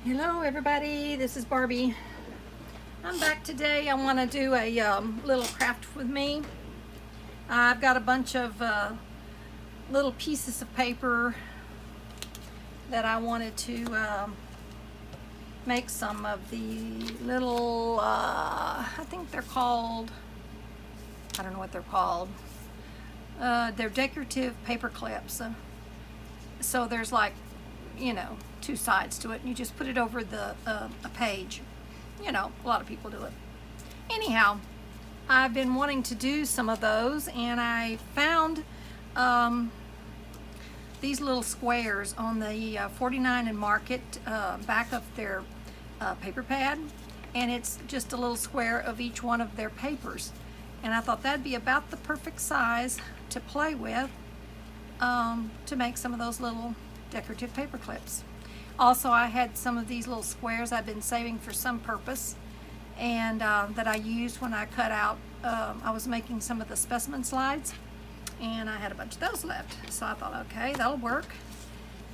Hello everybody, this is Barbie. I'm back today. I want to do a little craft with me. I've got a bunch of little pieces of paper that I wanted to make some of the little, I think they're called, I don't know what they're called. They're decorative paper clips. So there's like, two sides to it, and you just put it over a page. A lot of people do it. Anyhow, I've been wanting to do some of those, and I found these little squares on the 49 and Market back of their paper pad, and it's just a little square of each one of their papers. And I thought that'd be about the perfect size to play with to make some of those little decorative paper clips. Also, I had some of these little squares I've been saving for some purpose, and that I used when I cut out, I was making some of the specimen slides, and I had a bunch of those left. So I thought, okay, that'll work.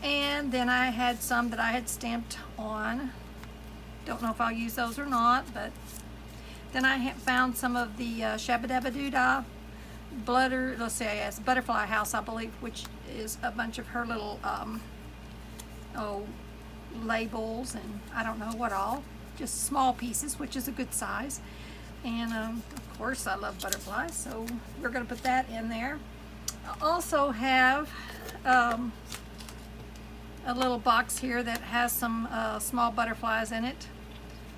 And then I had some that I had stamped on. Don't know if I'll use those or not, but then I found some of the Shabba Dabba Doo-Dah Butterfly House, I believe, which is a bunch of her little labels and I don't know what all, just small pieces, which is a good size. And of course I love butterflies, so we're going to put that in there. I also have a little box here that has some small butterflies in it,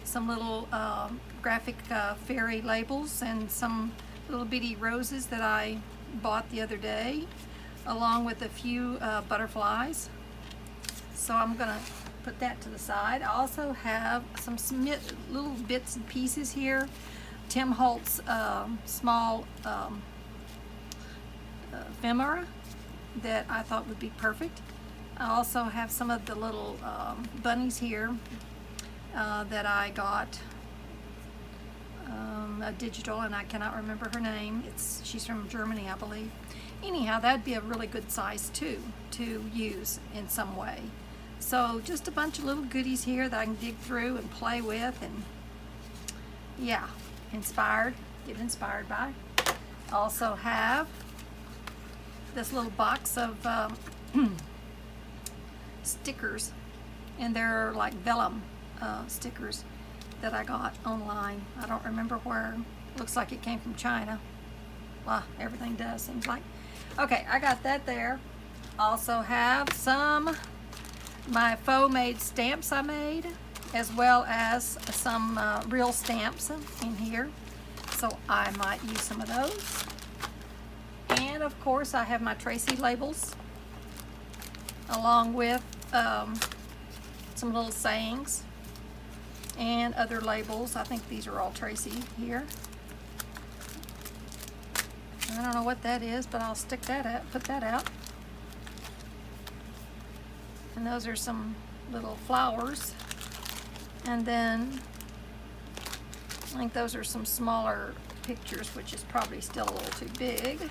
some little graphic fairy labels, and some little bitty roses that I bought the other day, along with a few butterflies. So I'm gonna put that to the side. I also have some little bits and pieces here. Tim Holtz small ephemera that I thought would be perfect. I also have some of the little bunnies here that I got a digital, and I cannot remember her name. She's from Germany, I believe. Anyhow, that'd be a really good size too to use in some way. So just a bunch of little goodies here that I can dig through and play with, and yeah, get inspired by. Also have this little box of stickers, and they're like vellum stickers that I got online. I don't remember where. Looks like it came from China. Well, everything does, seems like. Okay, I got that there. Also have my faux made stamps I made, as well as some real stamps in here. So I might use some of those. And of course I have my Tracy labels, along with some little sayings and other labels. I think these are all Tracy here. I don't know what that is, but I'll stick that out, put that out. And those are some little flowers. And then I think those are some smaller pictures, which is probably still a little too big.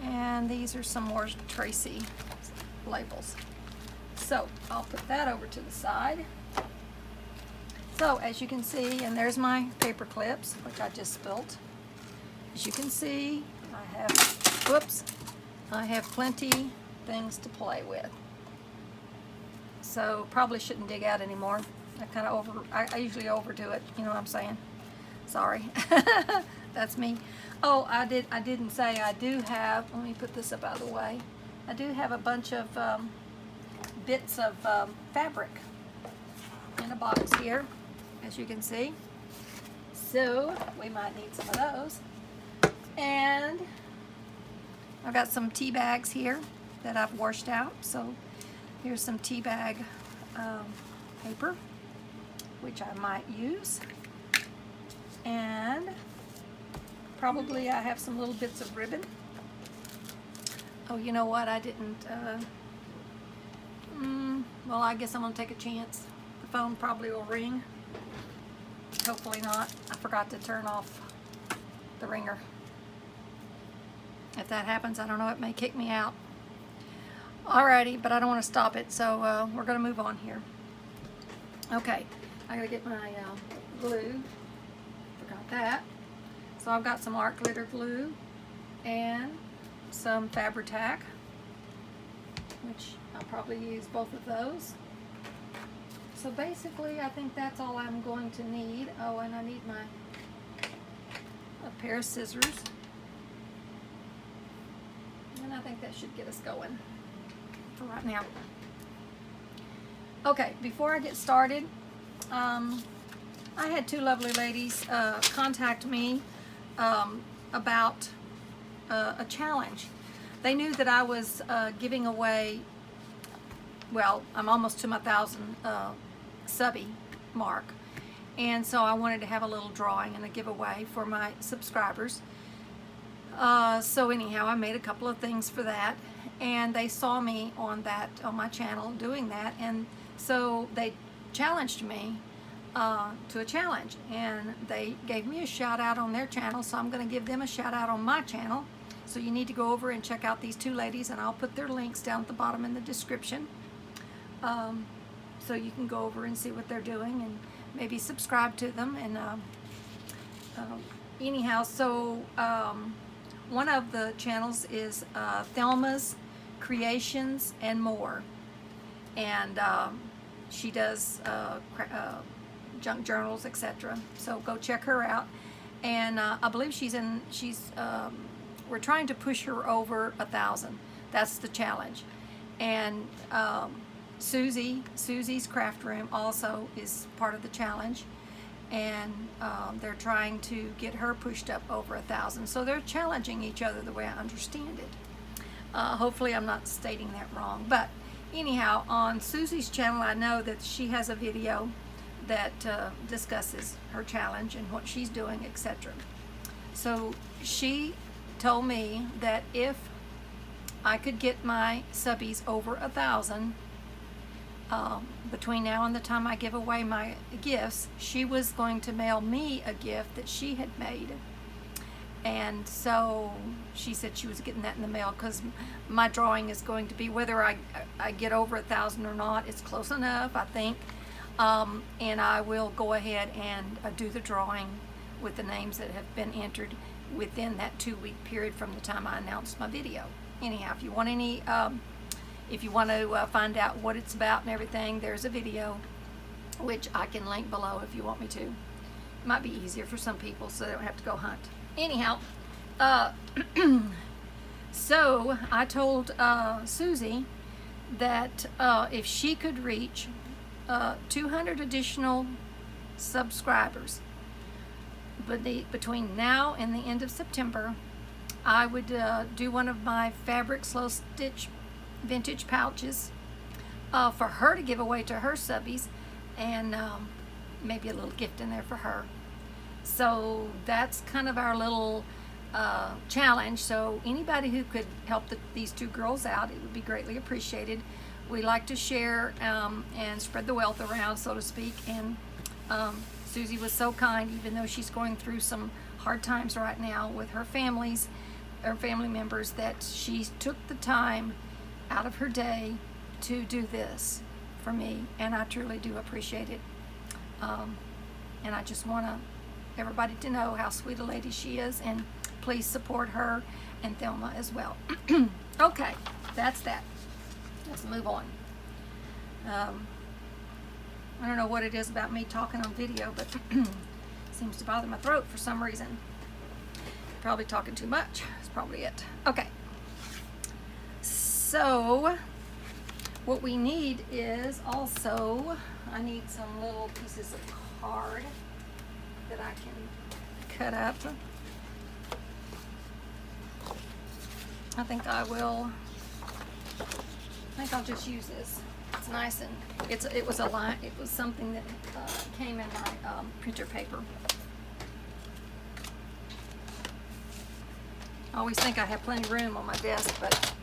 And these are some more Tracy labels. So I'll put that over to the side. So as you can see, and there's my paper clips, which I just spilt. As you can see, I have plenty things to play with. So probably shouldn't dig out anymore. I usually overdo it, you know what I'm saying? Sorry. That's me. Oh, I didn't say I do have, let me put this up out of the way. I do have a bunch of bits of fabric in a box here, as you can see. So we might need some of those. And I've got some tea bags here that I've washed out. So here's some tea bag paper, which I might use. And probably I have some little bits of ribbon. Oh, you know what? I didn't, well, I guess I'm gonna take a chance. The phone probably will ring. Hopefully not. I forgot to turn off the ringer. If that happens, I don't know, it may kick me out. Alrighty, but I don't want to stop it, so we're going to move on here. Okay, I gotta get my glue. Forgot that. So I've got some art glitter glue and some Fabri-Tac, which I'll probably use both of those. So basically, I think that's all I'm going to need. Oh, and I need a pair of scissors. And I think that should get us going for right now. Okay, before I get started, I had two lovely ladies contact me about a challenge. They knew that I was giving away, well, I'm almost to my 1,000 subby mark, and so I wanted to have a little drawing and a giveaway for my subscribers. So anyhow, I made a couple of things for that, and they saw me on my channel doing that, and so they challenged me to a challenge, and they gave me a shout out on their channel, so I'm going to give them a shout out on my channel. So you need to go over and check out these two ladies, and I'll put their links down at the bottom in the description, so you can go over and see what they're doing and maybe subscribe to them. And anyhow, so one of the channels is Thelma's Creations and More, and she does junk journals, etc. So go check her out. And I believe we're trying to push her over 1,000. That's the challenge. And Susie's Craft Room also is part of the challenge, and they're trying to get her pushed up over 1,000. So they're challenging each other, the way I understand it. Hopefully I'm not stating that wrong, but anyhow, on Susie's channel, I know that she has a video that discusses her challenge and what she's doing, etc. So she told me that if I could get my subbies over 1,000 between now and the time I give away my gifts, she was going to mail me a gift that she had made. And so she said she was getting that in the mail, because my drawing is going to be, whether I get over 1,000 or not, it's close enough, I think. And I will go ahead and do the drawing with the names that have been entered within that 2-week period from the time I announced my video. Anyhow, if you want to find out what it's about and everything, there's a video which I can link below if you want me to. It might be easier for some people, so they don't have to go hunt. Anyhow, so I told Susie that if she could reach 200 additional subscribers between now and the end of September, I would do one of my fabric slow stitch vintage pouches for her to give away to her subbies, and maybe a little gift in there for her. So that's kind of our little challenge. So anybody who could help these two girls out, it would be greatly appreciated. We like to share and spread the wealth around, so to speak. And Susie was so kind, even though she's going through some hard times right now with her family members, that she took the time out of her day to do this for me, and I truly do appreciate it. And I just want everybody to know how sweet a lady she is, and please support her and Thelma as well. Okay, that's that. Let's move on. I don't know what it is about me talking on video, but it seems to bother my throat for some reason. Probably talking too much. That's probably it. Okay. So what we need is also, I need some little pieces of card that I can cut up. I think I'll just use this. It's nice, and it was something that came in my printer paper. I always think I have plenty of room on my desk, but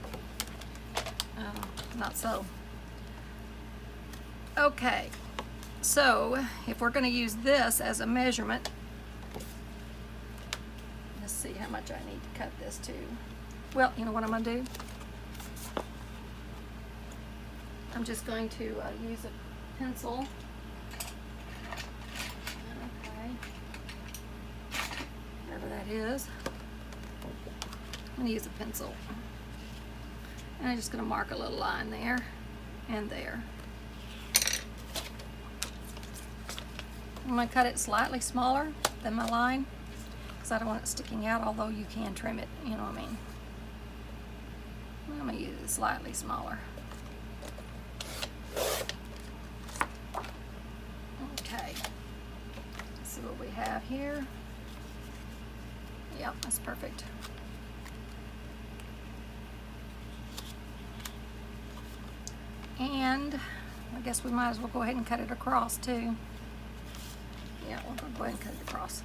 not so. Okay, so if we're going to use this as a measurement, let's see how much I need to cut this to. Well, you know what I'm going to do? I'm just going to use a pencil that is. I'm going to use a pencil. And I'm just going to mark a little line there and there. I'm going to cut it slightly smaller than my line because I don't want it sticking out, although you can trim it, you know what I mean. I'm going to use it slightly smaller. Okay. Let's see what we have here. Yep, that's perfect. And I guess we might as well go ahead and cut it across too. Yeah, we'll go ahead and cut it across.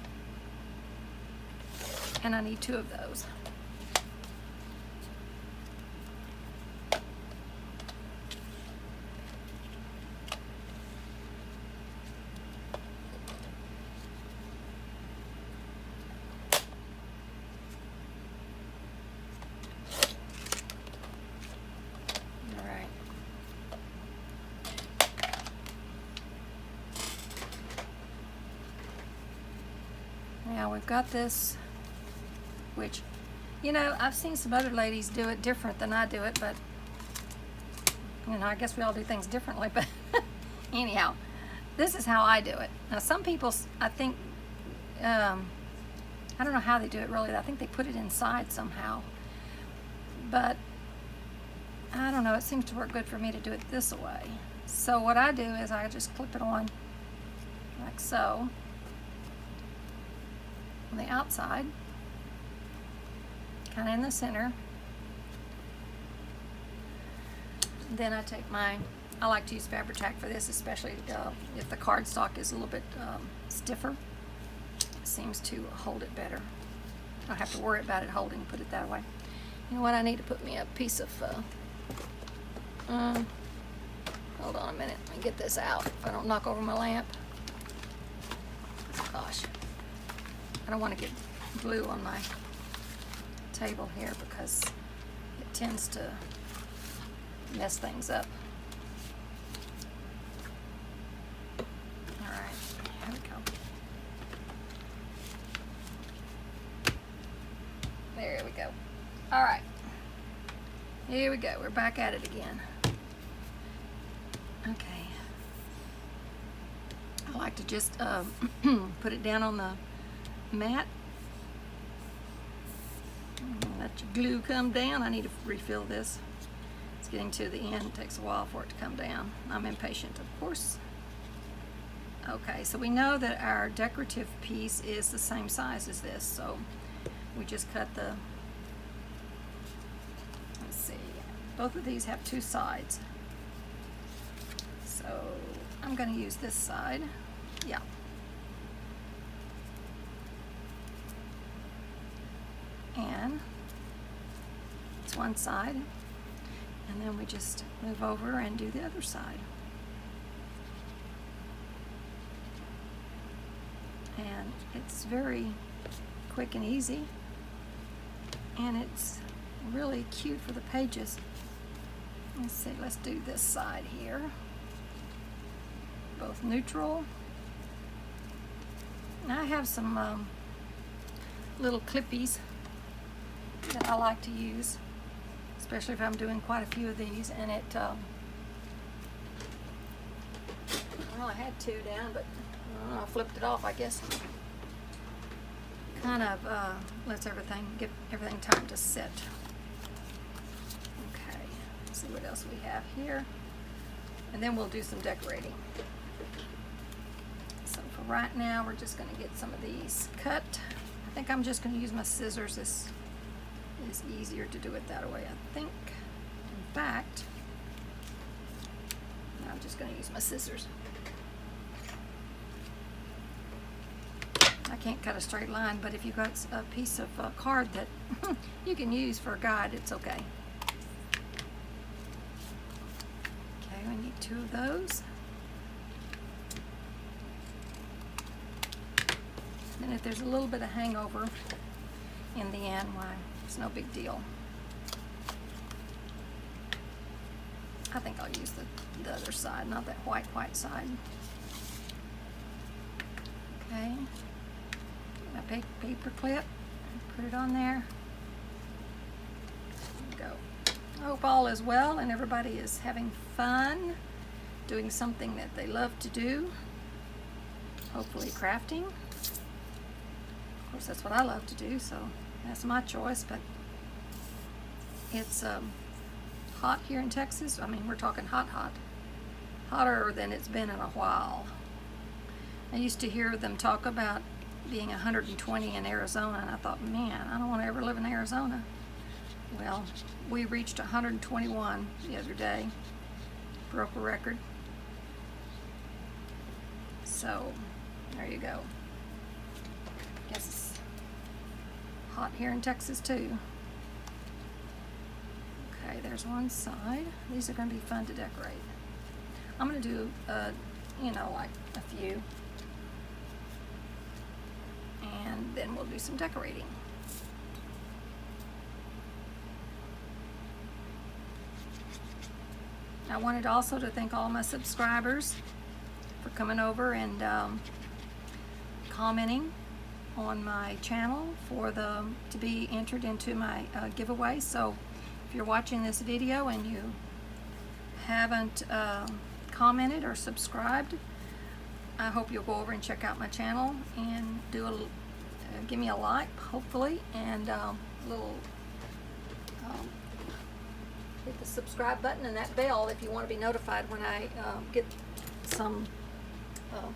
And I need 2 of those. Now we've got this, which, you know, I've seen some other ladies do it different than I do it, but, you know, I guess we all do things differently, but anyhow, this is how I do it. Now some people, I think, I don't know how they do it really. I think they put it inside somehow, but I don't know, it seems to work good for me to do it this way. So what I do is I just clip it on like so. On the outside, kind of in the center. Then I take I like to use Fabri-Tac for this, especially if the cardstock is a little bit stiffer. It seems to hold it better. I don't have to worry about it holding, put it that way. You know what, I need to put me a piece of, hold on a minute, let me get this out if I don't knock over my lamp. Gosh. I don't want to get glue on my table here because it tends to mess things up. Alright, here we go. There we go. Alright. Here we go. We're back at it again. Okay. I like to just put it down on the mat. Let your glue come down. I need to refill this. It's getting to the end. It takes a while for it to come down. I'm impatient, of course. Okay, so we know that our decorative piece is the same size as this, so we just cut the, let's see, both of these have 2 sides. So I'm going to use this side. Yeah. And it's one side, and then we just move over and do the other side. And it's very quick and easy, and it's really cute for the pages. Let's see, let's do this side here. Both neutral. Now I have some little clippies that I like to use, especially if I'm doing quite a few of these, and it, well, I had 2 down, but I flipped it off, I guess. Kind of lets get everything time to sit. Okay, let's see what else we have here, and then we'll do some decorating. So for right now, we're just going to get some of these cut. I think I'm just going to use my scissors. This is easier to do it that way, I think. In fact, I'm just going to use my scissors. I can't cut a straight line, but if you've got a piece of card that you can use for a guide, it's okay. Okay, we need 2 of those. And if there's a little bit of hangover in the end, why, it's no big deal. I think I'll use the other side, not that white side. Okay. My paper clip. put it on there. There we go. I hope all is well and everybody is having fun, doing something that they love to do. Hopefully crafting. Of course, that's what I love to do, so that's my choice, but it's hot here in Texas. I mean, we're talking hot. Hotter than it's been in a while. I used to hear them talk about being 120 in Arizona, and I thought, man, I don't want to ever live in Arizona. Well, we reached 121 the other day. Broke a record. So, there you go. Guess it's hot here in Texas too. Okay, there's one side. These are going to be fun to decorate. I'm going to do, like a few. And then we'll do some decorating. I wanted also to thank all my subscribers for coming over and commenting on my channel to be entered into my giveaway. So if you're watching this video and you haven't commented or subscribed, I hope you'll go over and check out my channel and give me a like, hopefully, and a little hit the subscribe button and that bell if you want to be notified when I get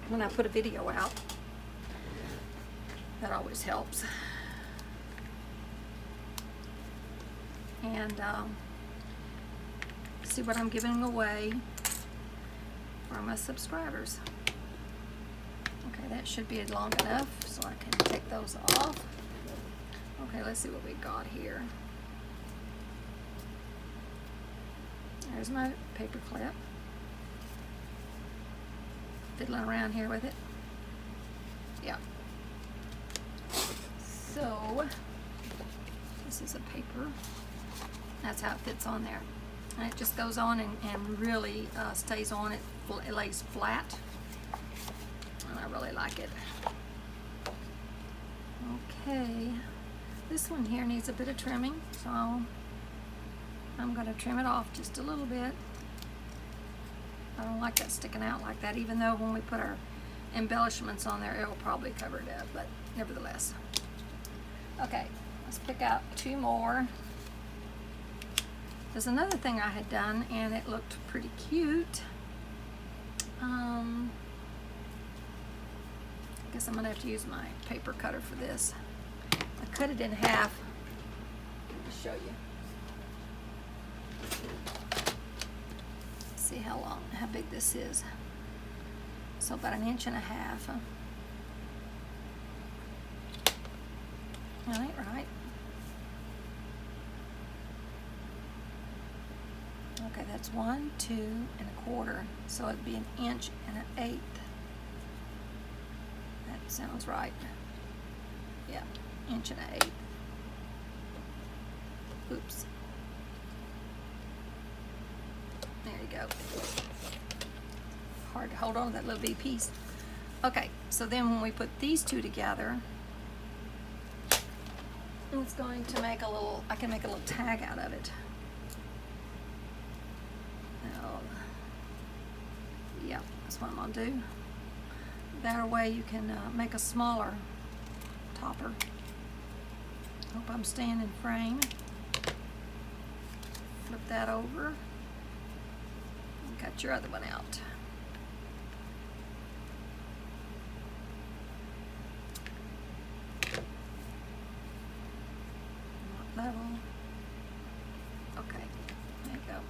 when I put a video out. That always helps. And see what I'm giving away for my subscribers. Okay, that should be long enough so I can take those off. Okay, let's see what we got here. There's my paper clip. Fiddling around here with it. Yeah. So, this is a paper. That's how it fits on there. And it just goes on and really stays on. It lays flat. And I really like it. Okay. This one here needs a bit of trimming, so I'm going to trim it off just a little bit. I don't like that sticking out like that, even though when we put our embellishments on there, it'll probably cover it up, but nevertheless. Okay, let's pick out two more. There's another thing I had done, and it looked pretty cute. I guess I'm going to have to use my paper cutter for this. I cut it in half. Let me show you. See how big this is. So about 1.5 inches. That ain't right. Okay, that's 1, 2 1/4. So it'd be 1 1/8 inches. That sounds right. Yeah, 1 1/8 inches. Oops. There you go. Hard to hold on to that little bitty piece. Okay, so then when we put these two together, it's going to make a little, I can make a little tag out of it. Yeah, that's what I'm going to do. That way you can make a smaller topper. Hope I'm staying in frame. Flip that over. And cut your other one out. Not level. Okay, there you go.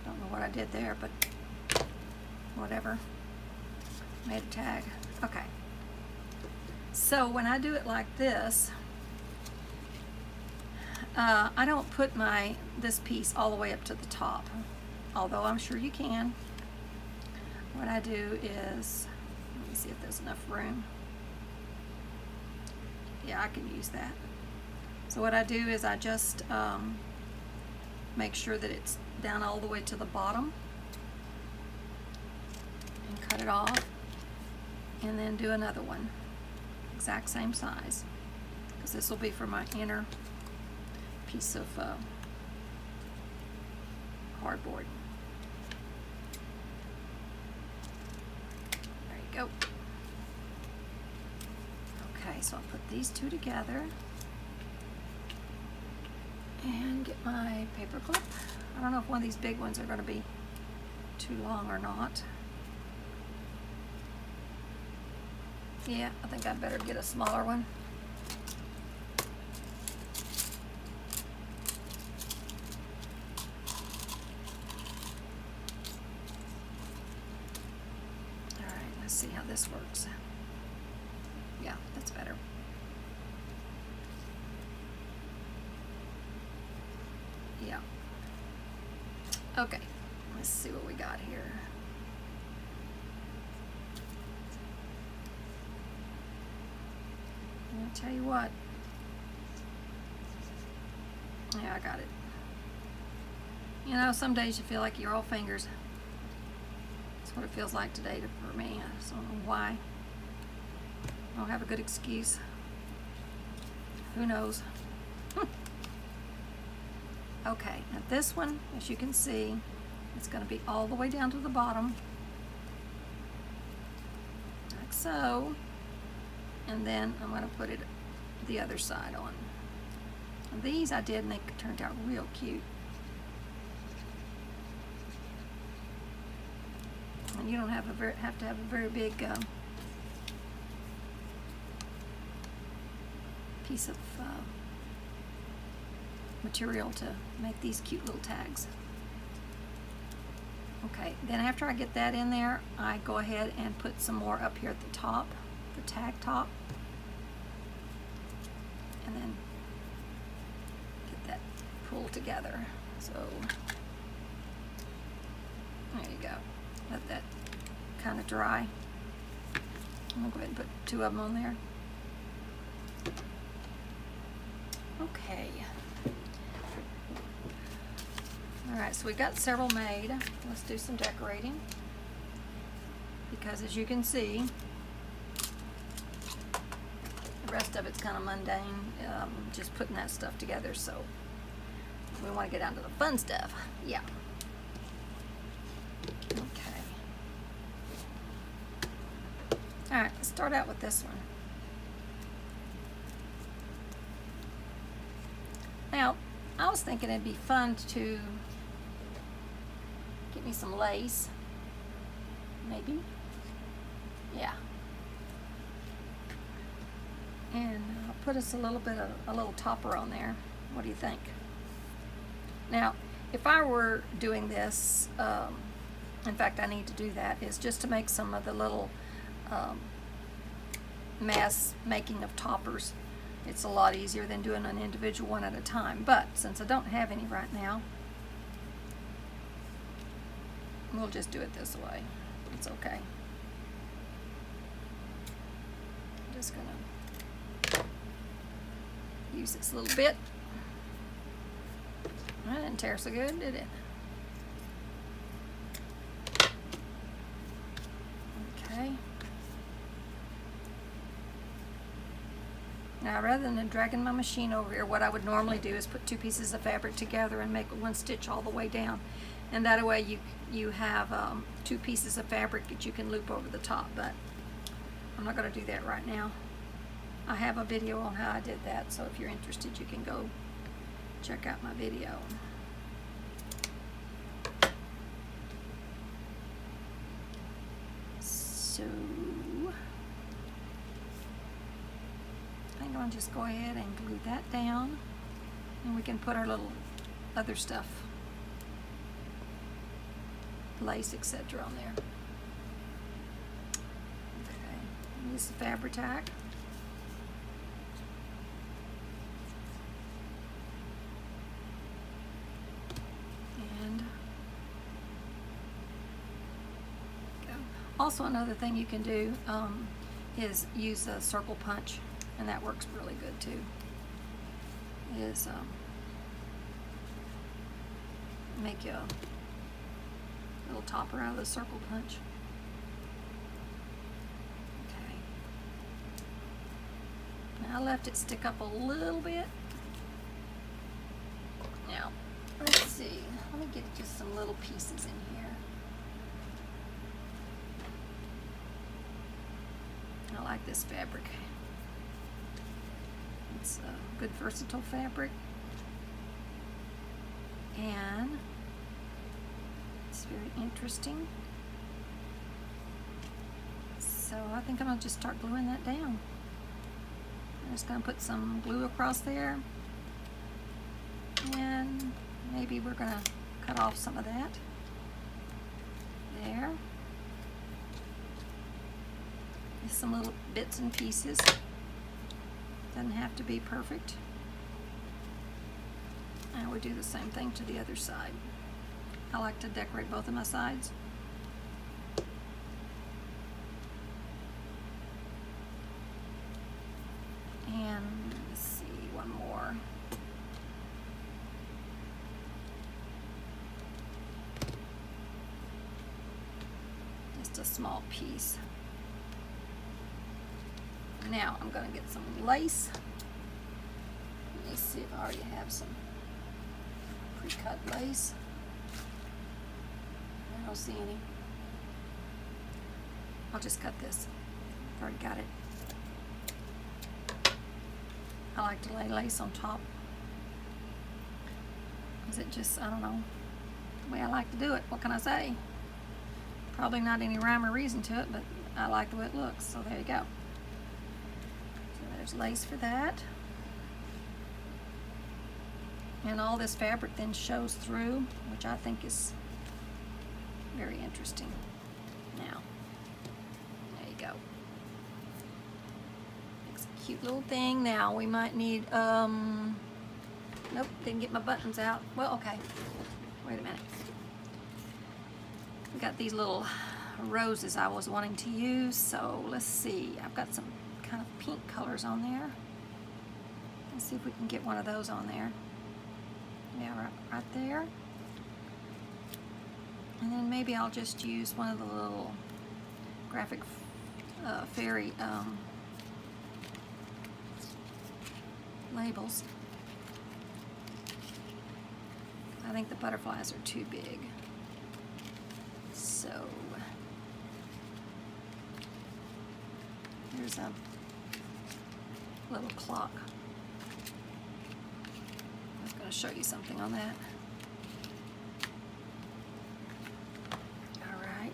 Don't know what I did there, but whatever. Made a tag. Okay. So when I do it like this, I don't put this piece all the way up to the top, although I'm sure you can. What I do is, let me see if there's enough room. Yeah, I can use that. So what I do is I just make sure that it's down all the way to the bottom and cut it off, and then do another one, exact same size, because this will be for my inner piece of cardboard. There you go. Okay, so I'll put these two together and get my paper clip. I don't know if one of these big ones are going to be too long or not. Yeah, I think I'd better get a smaller one. All right, let's see how this works. Yeah, that's better. Yeah. Okay, let's see what we got here. I'll tell you what. Yeah, I got it. You know, some days you feel like you're all fingers. That's what it feels like today for me. I just don't know why. I don't have a good excuse. Who knows? Okay, now this one, as you can see, it's going to be all the way down to the bottom, like so. And then I'm going to put it the other side on. And these I did, and they turned out real cute. And you don't have to have a very big piece of material to make these cute little tags. Okay, then after I get that in there, I go ahead and put some more up here at the top, the tag top, and then get that pulled together. So there you go. Let that kind of dry. I'm gonna go ahead and put two of them on there. Okay. All right, so we got several made. Let's do some decorating, because as you can see, the rest of it's kind of mundane, just putting that stuff together. So we want to get down to the fun stuff. Yeah. Okay. All right, let's start out with this one. Now, I was thinking it'd be fun to get me some lace, maybe. Yeah. And I'll put us a little topper on there. What do you think? Now, if I were doing this, in fact, I need to do that, is just to make some of the little mass making of toppers. It's a lot easier than doing an individual one at a time. But since I don't have any right now, we'll just do it this way. It's okay. I'm just gonna use this little bit. That didn't tear so good, did it? Okay. Now, rather than dragging my machine over here, what I would normally do is put two pieces of fabric together and make one stitch all the way down. And that way you have two pieces of fabric that you can loop over the top, but I'm not going to do that right now. I have a video on how I did that, so if you're interested, you can go check out my video. So I'm going to just go ahead and glue that down, and we can put our little other stuff, lace, etc. on there. Okay, use the Fabri-Tac. And go. Also, another thing you can do is use a circle punch, and that works really good too. is make you a little topper out of the circle punch. Okay. Now I left it stick up a little bit. Now, let's see. Let me get just some little pieces in here. I like this fabric. It's a good versatile fabric. And it's very interesting. So I think I'm going to just start gluing that down. I'm just going to put some glue across there. And maybe we're going to cut off some of that. There. Just some little bits and pieces. Doesn't have to be perfect. And we do the same thing to the other side. I like to decorate both of my sides. And let's see, one more. Just a small piece. Now I'm going to get some lace. Let me see if I already have some pre-cut lace. I don't see any. I'll just cut this. I've already got it. I like to lay lace on top. Is it just, I don't know, the way I like to do it. What can I say? Probably not any rhyme or reason to it, but I like the way it looks. So there you go. So there's lace for that. And all this fabric then shows through, which I think is very interesting. Now, there you go. Makes a cute little thing. Now we might need, nope, didn't get my buttons out. Well, okay, wait a minute. I've got these little roses I was wanting to use, so let's see. I've got some kind of pink colors on there. Let's see if we can get one of those on there. Yeah, right there. And then maybe I'll just use one of the little graphic fairy labels. I think the butterflies are too big. So there's a little clock. I was going to show you something on that. All right.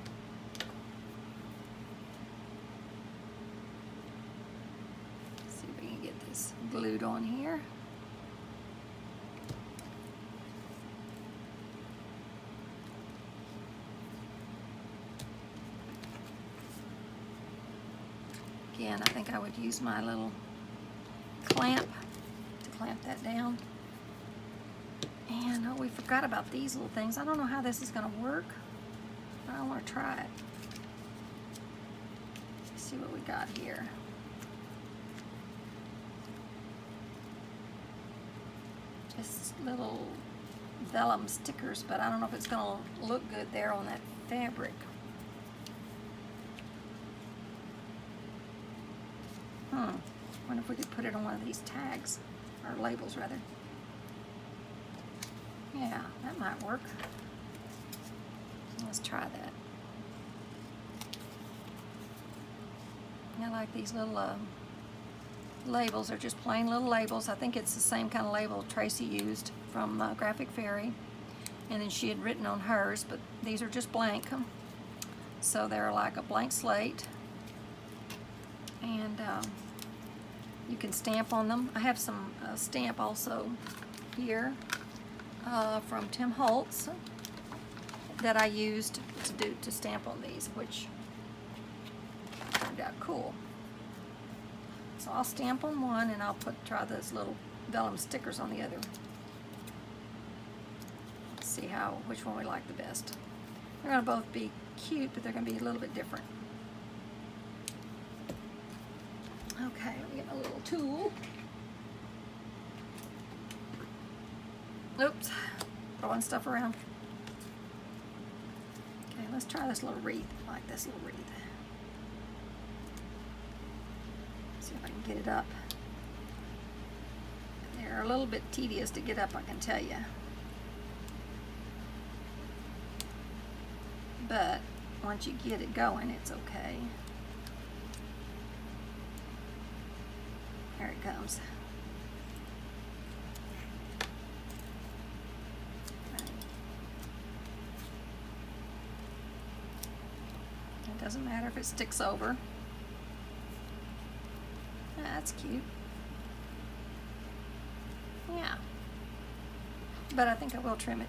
Let's see if we can get this glued on here. Again, I think I would use my little clamp to clamp that down. And oh, we forgot about these little things. I don't know how this is going to work, but I want to try it. Let's see what we got here. Just little vellum stickers, but I don't know if it's going to look good there on that fabric. Wonder if we could put it on one of these tags, or labels rather. Yeah, that might work. Let's try that. I like these little labels. They're just plain little labels. I think it's the same kind of label Tracy used from Graphic Fairy, and then she had written on hers, but these are just blank. So they're like a blank slate. And you can stamp on them. I have some stamp also here from Tim Holtz that I used to stamp on these, which turned out cool. So I'll stamp on one, and I'll try those little vellum stickers on the other. See which one we like the best. They're going to both be cute, but they're going to be a little bit different. Okay, let me get my little tool. Oops, throwing stuff around. Okay, let's try this little wreath, like this little wreath. See if I can get it up. They're a little bit tedious to get up, I can tell you. But once you get it going, it's okay. Here it comes. It doesn't matter if it sticks over. That's cute. Yeah. But I think I will trim it,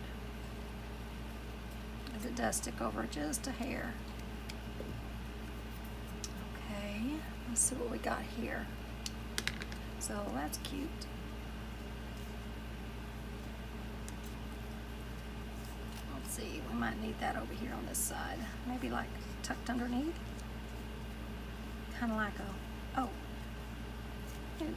because it does stick over just a hair. Okay, let's see what we got here. So that's cute. Let's see, we might need that over here on this side. Maybe like tucked underneath. Kind of like a, oh. Ooh. You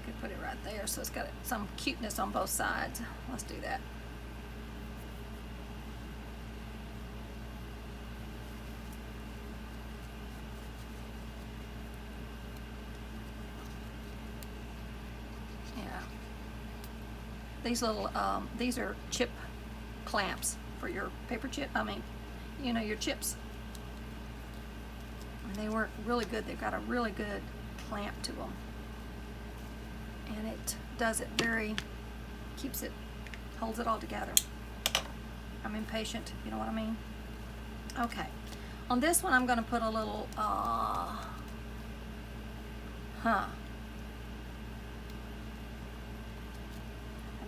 could put it right there so it's got some cuteness on both sides. Let's do that. These little, these are chip clamps for your paper chip, you know, your chips. And they work really good. They've got a really good clamp to them. And it does it keeps it, holds it all together. I'm impatient, you know what I mean? Okay. On this one, I'm gonna put a little, I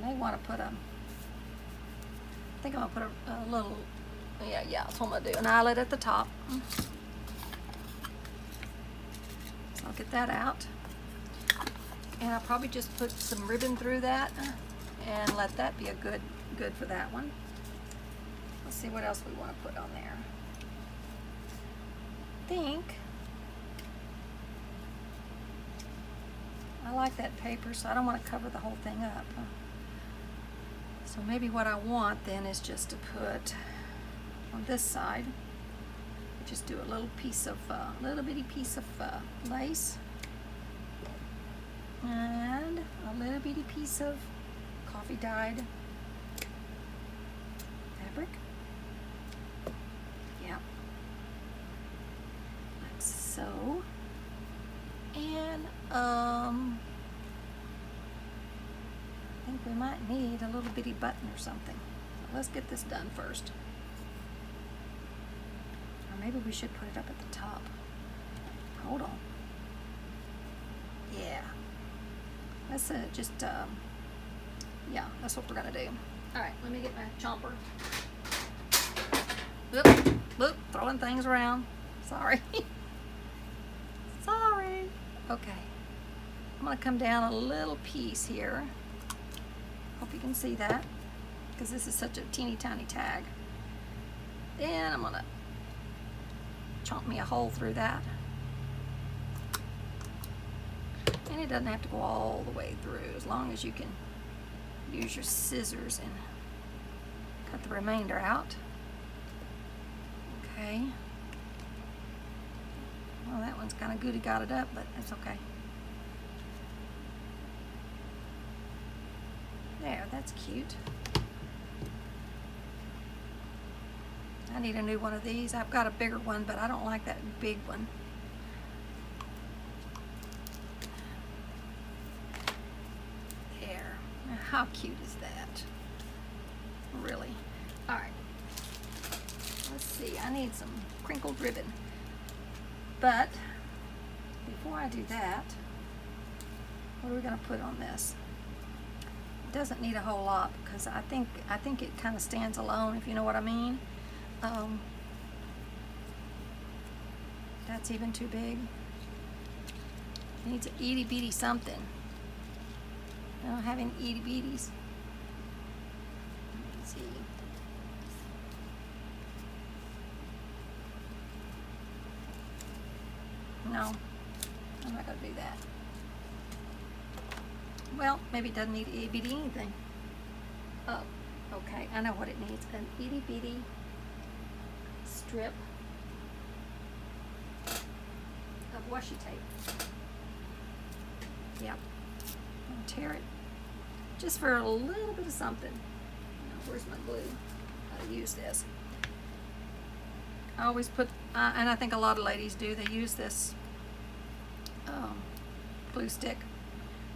may want to put I think I'm going to put a little, yeah, that's what I'm going to do. An eyelet at the top. So I'll get that out. And I'll probably just put some ribbon through that and let that be a good for that one. Let's see what else we want to put on there. I like that paper, so I don't want to cover the whole thing up. So maybe what I want then is just to put on this side, just do a little piece of, little bitty piece of lace, and a little bitty piece of coffee dyed fabric. Yeah, like so. And I think we might need a little bitty button or something. So let's get this done first. Or maybe we should put it up at the top. Hold on. Yeah. Let's just, yeah, that's what we're gonna do. All right, let me get my chomper. Whoop, throwing things around. Sorry. Sorry. Okay. I'm gonna come down a little piece here. Hope you can see that, because this is such a teeny tiny tag. Then I'm gonna chomp me a hole through that. And it doesn't have to go all the way through, as long as you can use your scissors and cut the remainder out. Okay. Well, that one's kind of goody got it up, but that's okay. There, that's cute. I need a new one of these. I've got a bigger one, but I don't like that big one. There. Now, how cute is that? Really. All right. Let's see. I need some crinkled ribbon. But before I do that, what are we going to put on this? It doesn't need a whole lot, because I think it kind of stands alone, if you know what I mean. That's even too big. It needs an itty bitty something. I don't have any itty bitties. Let's see. No, I'm not going to do that. well, maybe it doesn't need itty bitty anything. Oh, okay, I know what it needs, an itty bitty strip of washi tape. Yep, I'll tear it just for a little bit of something. Now, where's my glue? I'll use this. I always put, and I think a lot of ladies do, they use this glue stick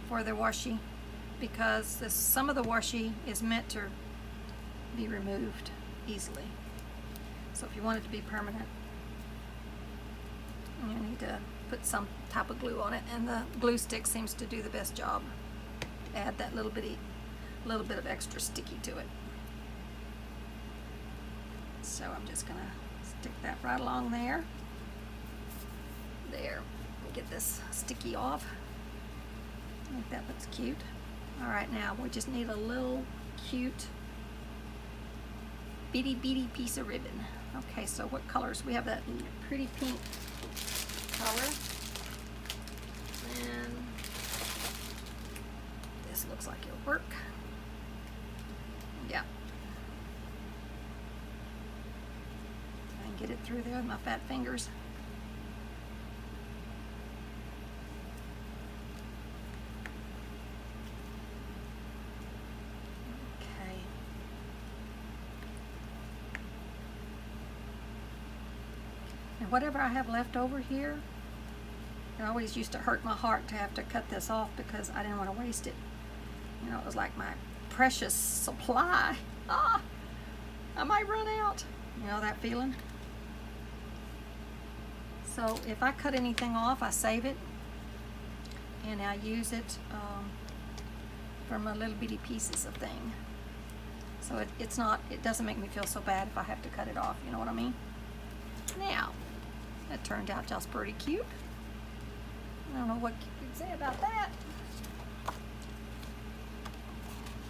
for their washi because some of the washi is meant to be removed easily. So if you want it to be permanent, you need to put some type of glue on it, and the glue stick seems to do the best job. Add that little bit of extra sticky to it. So I'm just gonna stick that right along there. There, get this sticky off. I think that looks cute. All right, now we just need a little cute bitty piece of ribbon. Okay, so what colors? We have that pretty pink color. And this looks like it'll work. Yeah. I can get it through there with my fat fingers. Okay. And whatever I have left over here, it always used to hurt my heart to have to cut this off because I didn't want to waste it. You know, it was like my precious supply. Ah, I might run out. You know that feeling? So if I cut anything off, I save it and I use it for my little bitty pieces of thing. So it doesn't make me feel so bad if I have to cut it off, you know what I mean? Now, that turned out just pretty cute. I don't know what you could say about that.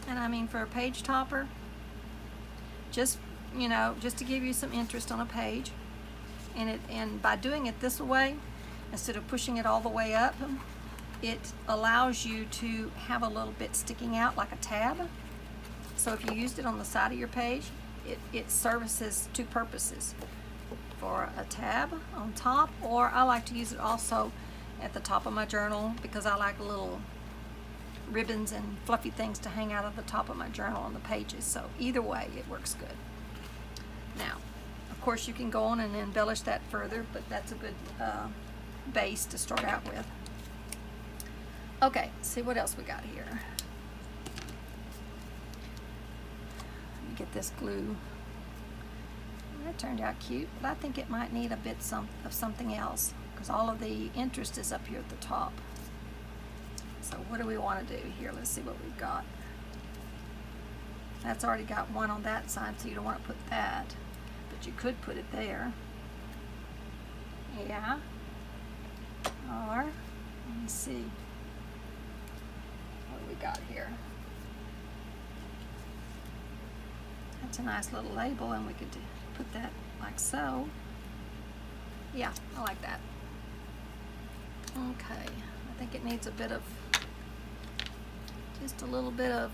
And I mean, for a page topper, just, you know, just to give you some interest on a page, and by doing it this way, instead of pushing it all the way up, it allows you to have a little bit sticking out like a tab. So if you used it on the side of your page, it services two purposes. For a tab on top, or I like to use it also at the top of my journal because I like little ribbons and fluffy things to hang out of the top of my journal on the pages. So either way, it works good. Now, of course, you can go on and embellish that further, but that's a good base to start out with. Okay, see what else we got here. Let me get this glue. That turned out cute, but I think it might need a bit of something else because all of the interest is up here at the top. So what do we want to do here? Let's see what we've got. That's already got one on that side, so you don't want to put that, but you could put it there. Yeah. Or, let me see. What do we got here? That's a nice little label, and we could put that like so. Yeah, I like that. Okay, I think it needs a bit of, just a little bit of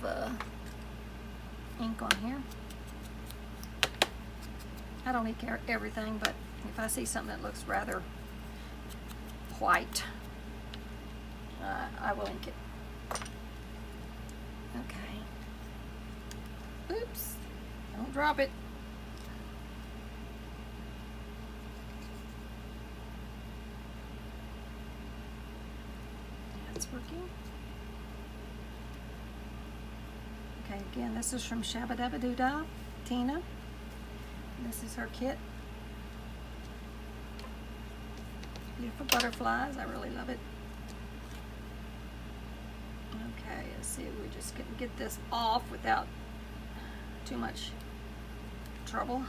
ink on here. I don't need everything, but if I see something that looks rather white, I will ink it. Okay. Oops, don't drop it. That's working. Okay, again, this is from Shabba Dabba Doo Dah, Tina. This is her kit. Beautiful butterflies, I really love it. Okay, let's see if we just can get this off without too much trouble.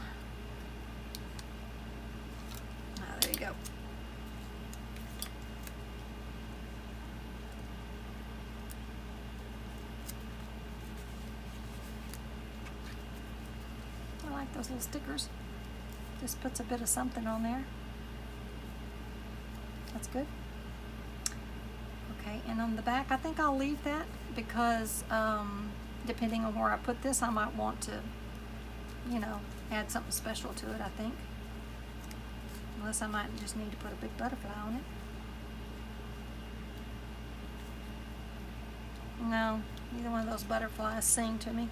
There you go. I like those little stickers. Just puts a bit of something on there. That's good. Okay, and on the back, I think I'll leave that because depending on where I put this, I might want to, you know, add something special to it, I think. Unless I might just need to put a big butterfly on it. No, neither one of those butterflies sing to me.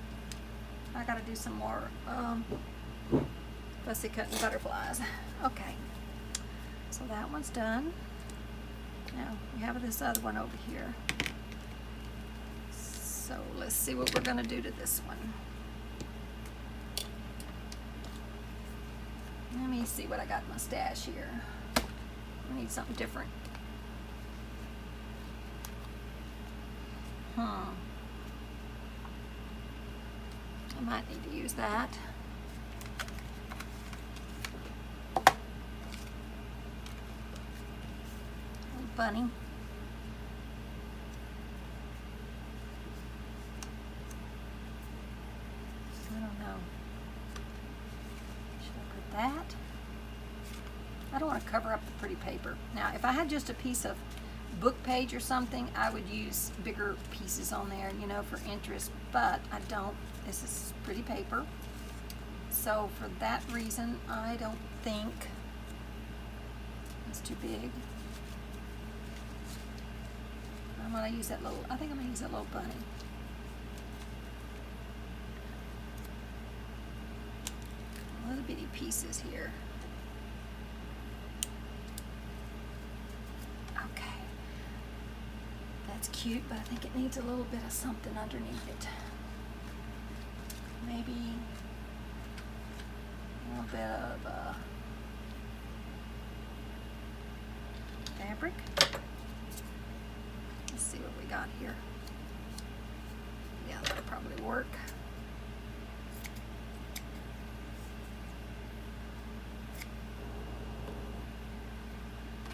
I gotta do some more fussy cutting butterflies. Okay, so that one's done. Now we have this other one over here. So let's see what we're gonna do to this one. Let me see what I got in my stash here. I need something different. I might need to use that. Bunny. I don't know. Should I put that? I don't want to cover up the pretty paper. Now, if I had just a piece of book page or something, I would use bigger pieces on there, you know, for interest, but I don't. This is pretty paper. So for that reason, I don't think it's too big. I'm gonna use that little, I think I'm gonna use that little bunny. Little bitty pieces here. Okay. That's cute, but I think it needs a little bit of something underneath it. Maybe a little bit of fabric. Let's see what we got here. Yeah, that'll probably work.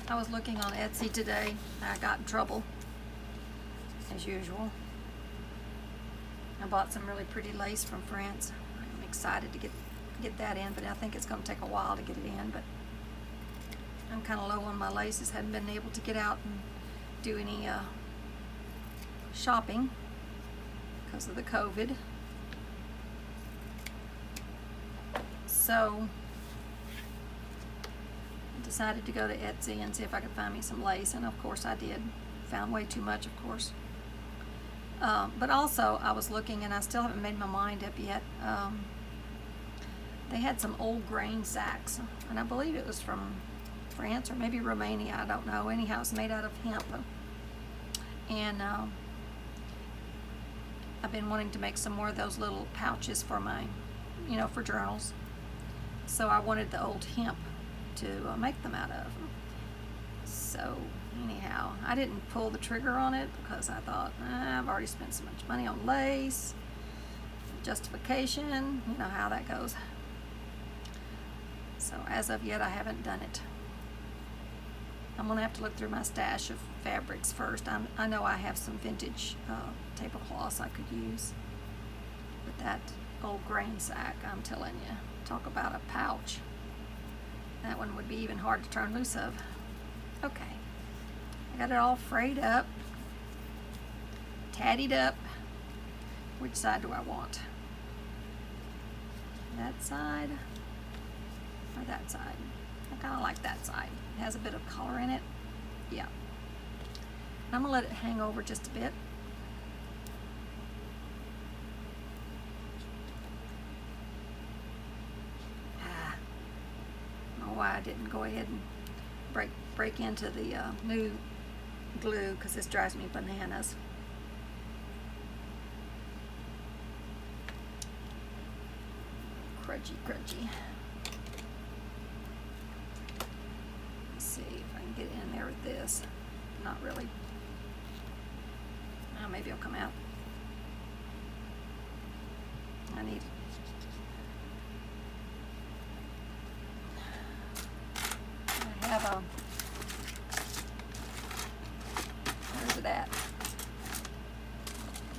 I was looking on Etsy today. I got in trouble, as usual. I bought some really pretty lace from France. I'm excited to get that in, but I think it's going to take a while to get it in. But I'm kind of low on my laces. Hadn't been able to get out and do any shopping because of the COVID. So I decided to go to Etsy and see if I could find me some lace, and of course I did. Found way too much, of course. But also I was looking, and I still haven't made my mind up yet. They had some old grain sacks, and I believe it was from France or maybe Romania, I don't know. Anyhow, it's made out of hemp. And I've been wanting to make some more of those little pouches for my, you know, for journals. So I wanted the old hemp to make them out of. So anyhow, I didn't pull the trigger on it because I thought, I've already spent so much money on lace. Justification, you know how that goes. So as of yet, I haven't done it. I'm gonna have to look through my stash of fabrics first. I know I have some vintage tablecloths I could use. But that old grain sack, I'm telling you, talk about a pouch. That one would be even hard to turn loose of. Okay, I got it all frayed up, tattied up. Which side do I want? That side or that side? I kind of like that side. It has a bit of color in it. Yeah. I'm gonna let it hang over just a bit. I don't know why I didn't go ahead and break into the new glue, because this drives me bananas. Crudgy. Let's see if I can get in there with this. Not really. Maybe it'll come out. I have a, where's it at?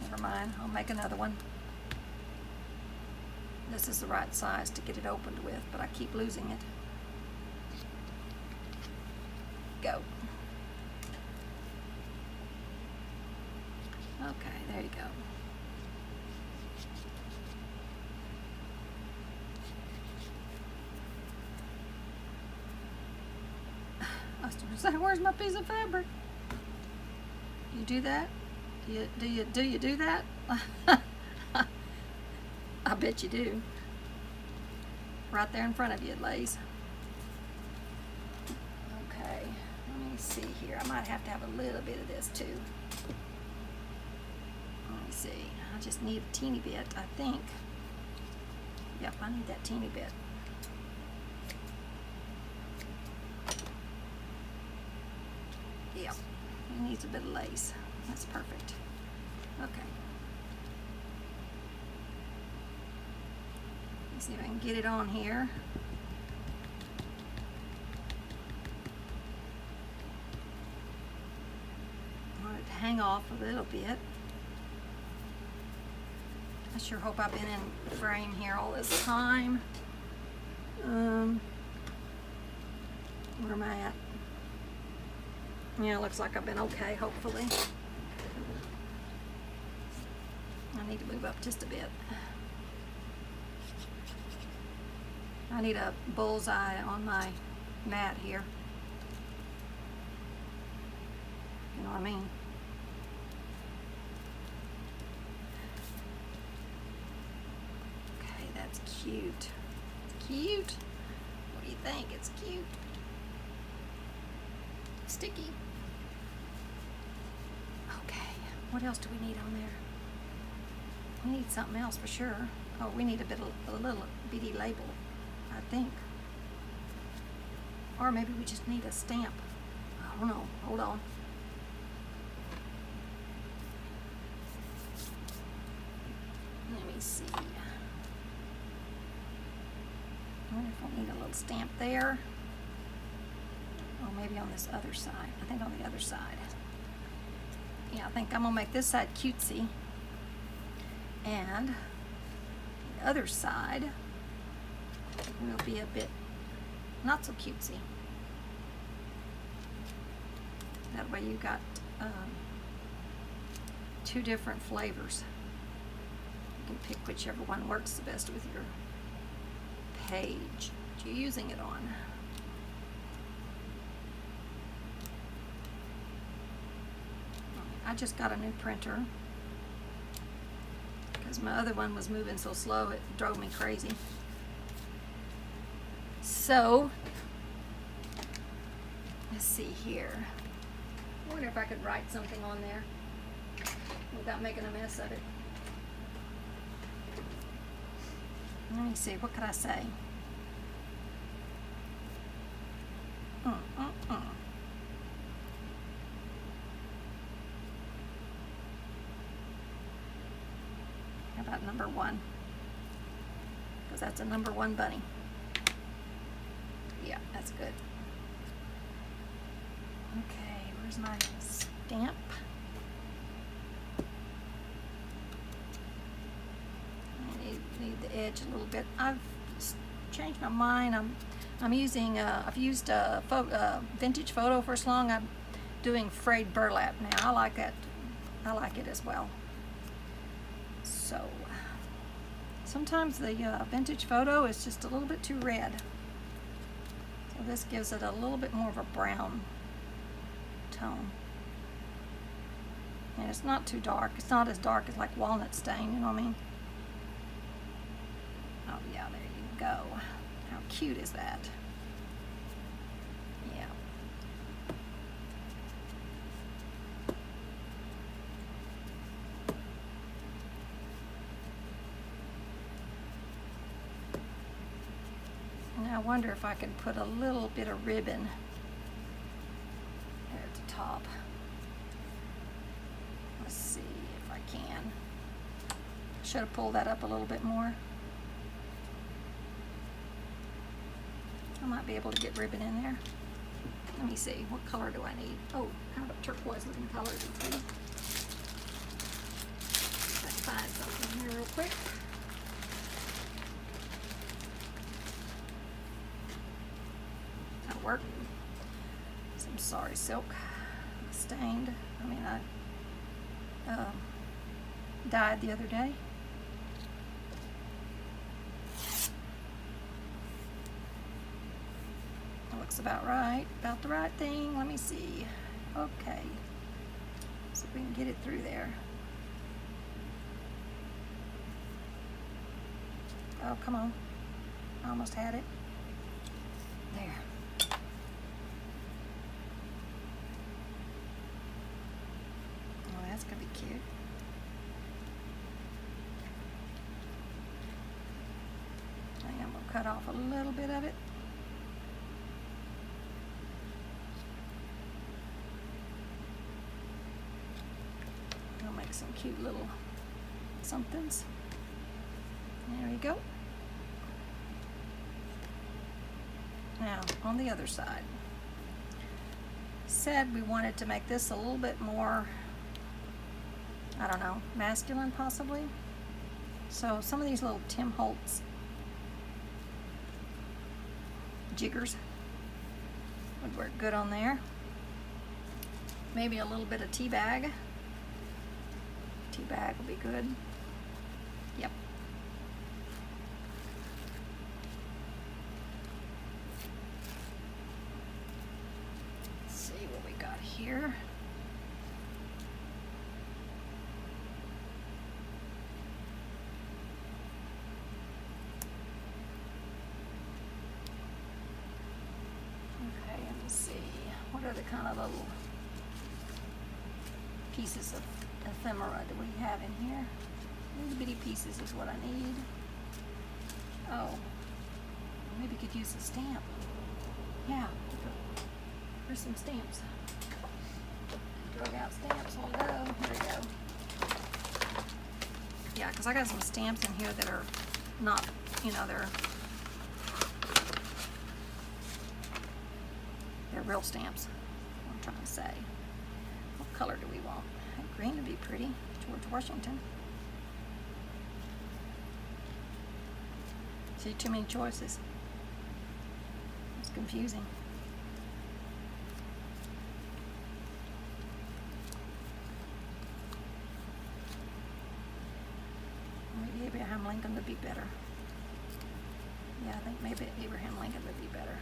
Never mind, I'll make another one. This is the right size to get it opened with, but I keep losing it. Go. I started saying, where's my piece of fabric? You do that? Do you do that? I bet you do. Right there in front of you it lays. Okay, let me see here. I might have to have a little bit of this too. Let me see. I just need a teeny bit, I think. Yep, I need that teeny bit. Yep, it needs a bit of lace. That's perfect. Okay. Let's see if I can get it on here. I want it to hang off a little bit. I sure hope I've been in frame here all this time. Where am I at? Yeah, it looks like I've been okay, hopefully. I need to move up just a bit. I need a bullseye on my mat here. You know what I mean? Okay, that's cute. It's cute. What do you think? It's cute. Sticky. Okay, what else do we need on there? We need something else for sure. Oh, we need a little bitty label, I think. Or maybe we just need a stamp. I don't know. Hold on. Let me see. I wonder if we'll need a little stamp there. Or maybe on this other side. I think on the other side. Yeah, I think I'm gonna make this side cutesy. And the other side will be a bit not so cutesy. That way you got two different flavors. You can pick whichever one works the best with your page that you're using it on. I just got a new printer because my other one was moving so slow it drove me crazy. So, let's see here. I wonder if I could write something on there without making a mess of it. Let me see, what could I say? How about number 1? Because that's a number 1 bunny. Yeah, that's good. Okay, where's my stamp? I need the edge a little bit. I've changed my mind. I'm using I've used vintage photo for so long. I'm doing frayed burlap now. I like that. I like it as well. So sometimes the vintage photo is just a little bit too red. So this gives it a little bit more of a brown tone. And it's not too dark. It's not as dark as like walnut stain, you know what I mean? Oh yeah, there you go. How cute is that? Yeah. And I wonder if I can put a little bit of ribbon there at the top. Let's see if I can. Should have pulled that up a little bit more. I might be able to get ribbon in there. Let me see, what color do I need? Oh, kind of a turquoise looking color. Let's find something here real quick. That'll work. Some sorry silk, stained. I mean, I dyed the other day. looks about right, about the right thing. Let me see. Okay. See if we can get it through there. Oh, come on. I almost had it. There. Oh, that's gonna be cute. I am gonna cut off a little bit of it. I'll make some cute little somethings. There we go. Now, on the other side, said we wanted to make this a little bit more, I don't know, masculine possibly. So some of these little Tim Holtz jiggers would work good on there. Maybe a little bit of tea bag. Tea bag would be good. Yep. Here. Okay, let me see. What are the kind of little pieces of ephemera do we have in here? Little bitty pieces is what I need. Oh, maybe could use a stamp. Yeah, here's some stamps. Drug out stamps will go. Here we go. Yeah, because I got some stamps in here that are not, you know, they're real stamps. What I'm trying to say. What color do we want? Green would be pretty. George Washington. See, too many choices. It's confusing. Maybe Abraham Lincoln would be better. Yeah, I think maybe Abraham Lincoln would be better.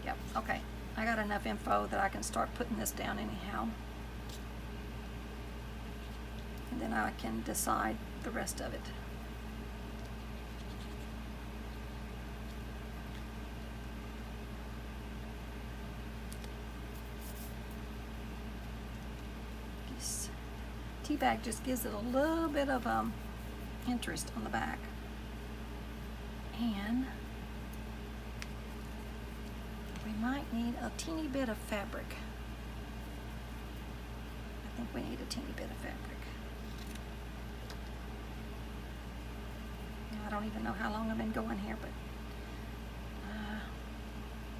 Yep, okay. I got enough info that I can start putting this down anyhow. And then I can decide the rest of it. This tea bag just gives it a little bit of interest on the back. And we might need a teeny bit of fabric. I think we need a teeny bit of fabric. I don't even know how long I've been going here, but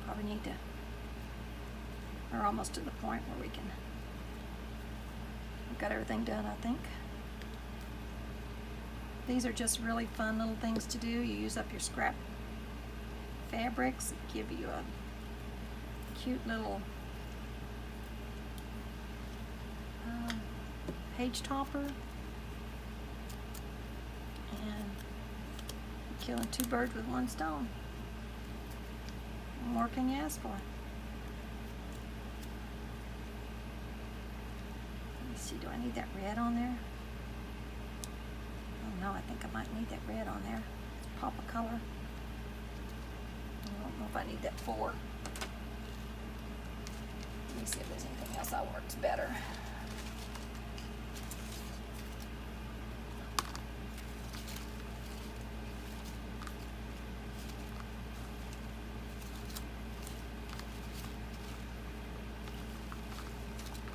probably need to, we're almost to the point where we've got everything done, I think. These are just really fun little things to do. You use up your scrap fabrics, give you a cute little page topper, and killing two birds with one stone. What more can you ask for? Let me see, do I need that red on there? Oh no, I think I might need that red on there. Pop a color. I don't know if I need that for. Let me see if there's anything else that works better.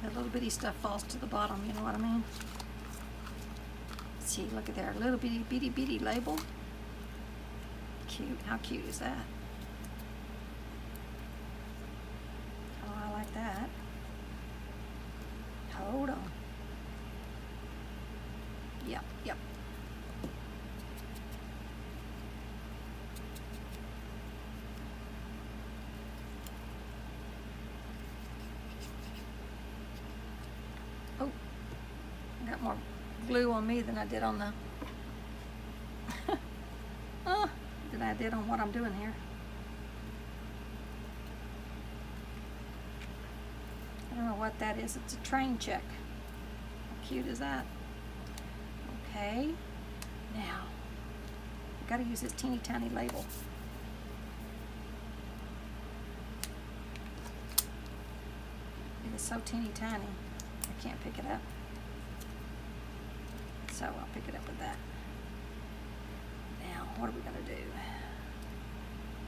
That little bitty stuff falls to the bottom, you know what I mean? See, look at there, a little bitty label. Cute, how cute is that? Oh, I like that. Hold on. Yep. Oh, I got more glue on me than I did on the did on what I'm doing here. I don't know what that is. It's a train check. How cute is that? Okay. Now, I gotta use this teeny tiny label. It is so teeny tiny, I can't pick it up. So I'll pick it up with that. Now, what are we gonna do?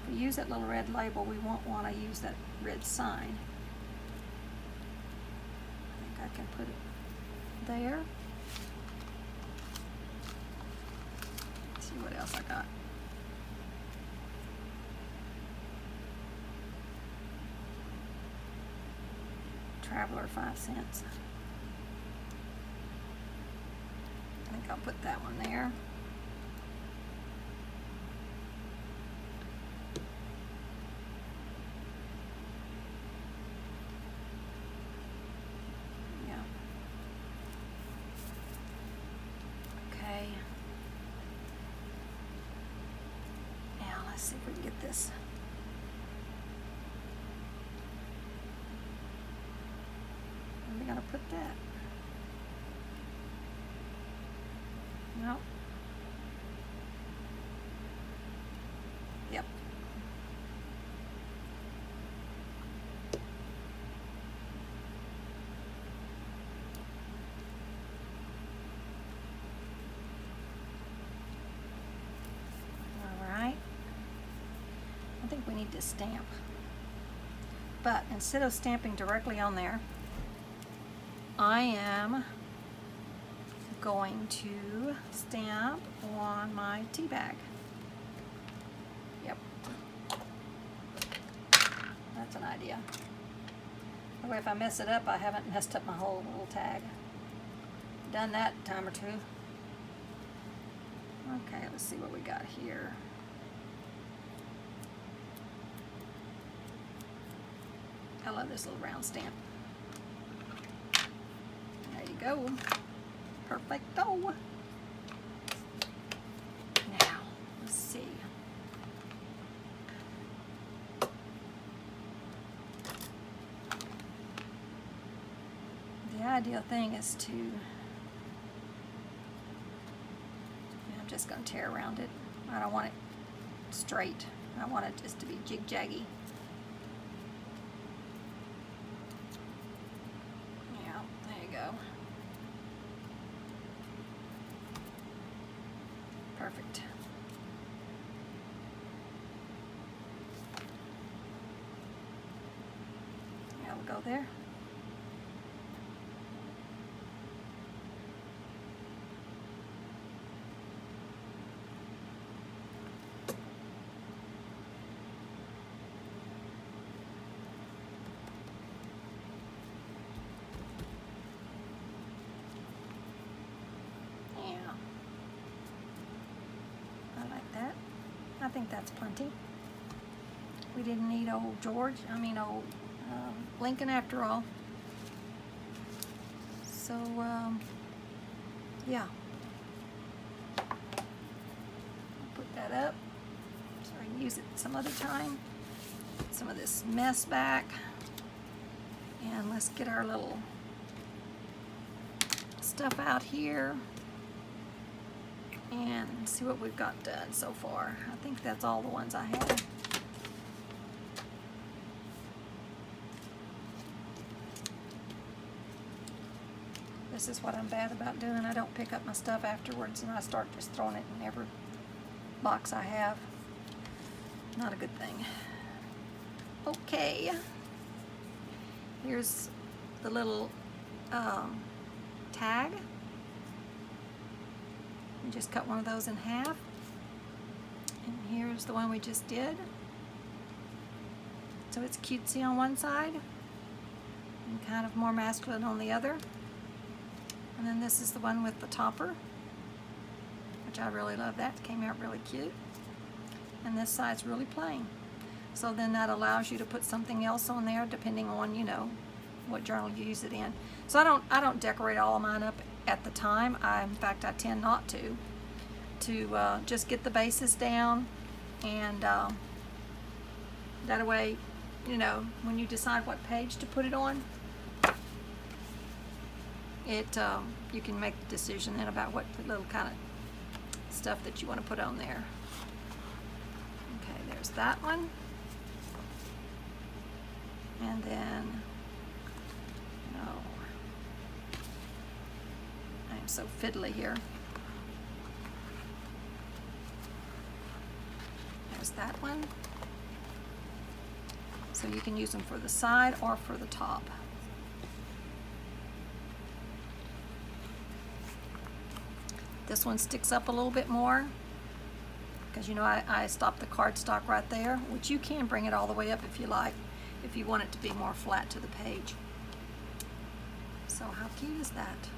If we use that little red label, we won't wanna use that red sign. I think I can put it there. Let's see what else I got. Traveler 5 cents. I think I'll put that one there. Yeah. Okay. Now let's see if we can get this. Where are we gonna put that? No. Yep. All right. I think we need to stamp. But instead of stamping directly on there, I am going to stamp on my tea bag. Yep. That's an idea. That way if I mess it up, I haven't messed up my whole little tag. Done that a time or two. Okay, let's see what we got here. I love this little round stamp. There you go. Perfecto. Now, let's see. The ideal thing is to, I'm just going to tear around it. I don't want it straight. I want it just to be jig-jaggy. Yeah, there you go. Perfect. Yeah, we'll go there. I think that's plenty. We didn't need old old Lincoln after all. So, yeah. I'll put that up so I can use it some other time. Put some of this mess back. And let's get our little stuff out here and see what we've got done so far. I think that's all the ones I had. This is what I'm bad about doing. I don't pick up my stuff afterwards and I start just throwing it in every box I have. Not a good thing. Okay. Here's the little tag. And just cut one of those in half. And here's the one we just did. So it's cutesy on one side and kind of more masculine on the other. And then this is the one with the topper, which I really love. That came out really cute. And this side's really plain. So then that allows you to put something else on there depending on, you know, what journal you use it in. So I don't decorate all of mine up at the time. In fact, I tend not to just get the bases down and that way, you know, when you decide what page to put it on, you can make the decision then about what little kind of stuff that you want to put on there. Okay, there's that one. And then, no, I'm so fiddly here. There's that one. So you can use them for the side or for the top. This one sticks up a little bit more because, you know, I stopped the cardstock right there, which you can bring it all the way up if you like, if you want it to be more flat to the page. So how cute is that?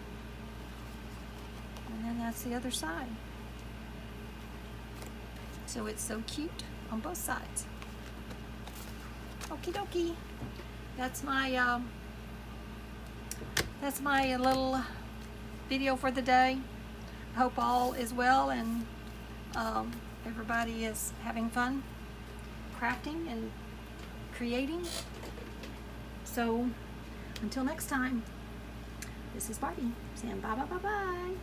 And then that's the other side. So it's so cute on both sides. Okie dokie. That's my little video for the day. I hope all is well and everybody is having fun crafting and creating. So until next time, this is Barbie saying bye bye bye bye.